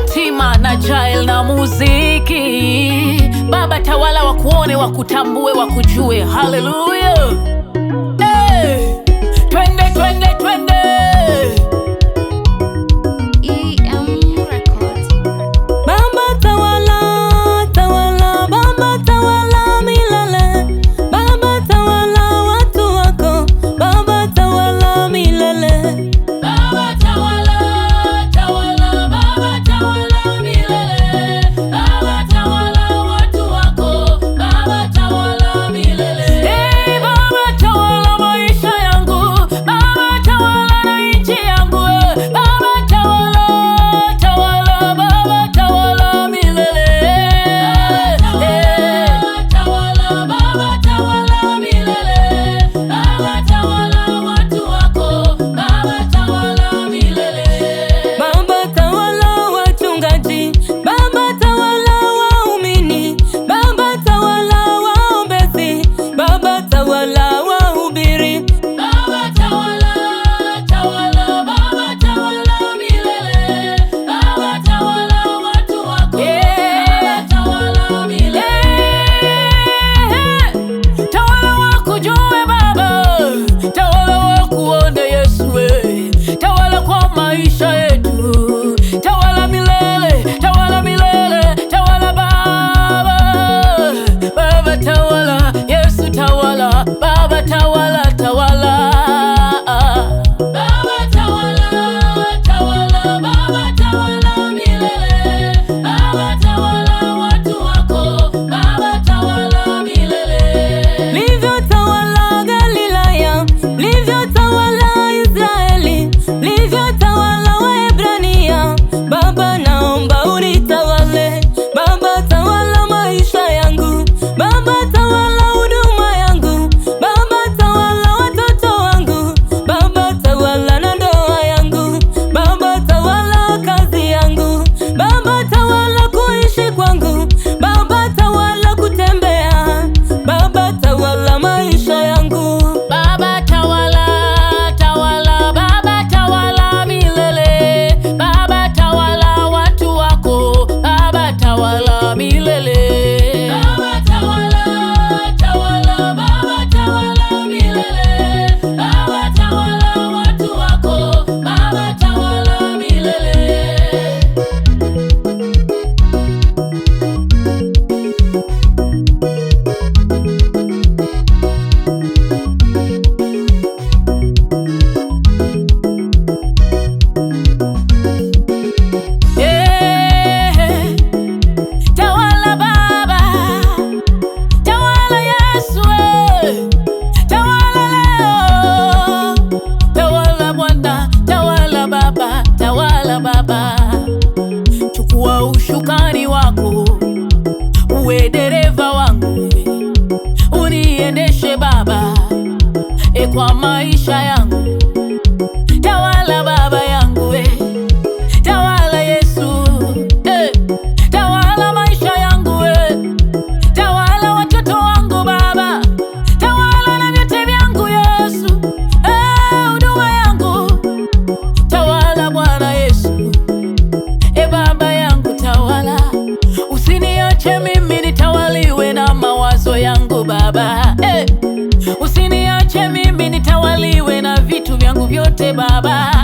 Fatima na Jael na muziki. Baba tawala, wakuone, wakutambue, wakujue. Hallelujah. Hey, twende twende twende. Chukua ushukani wako, uwe dereva wangu, uniendeshe Baba, kwa maisha yangu. Tawala Baba yangu, tawala Yesu, tawala maisha yangu, tawala watoto wangu Baba, tawala na vyote vyangu Yesu, huduma yangu, tawala Bwana Yesu. Baba yangu tawala, usiniache mimi nitawaliwe na mawazo yangu Baba, usiniache mimi nitawaliwe na vitu vyangu vyote Baba.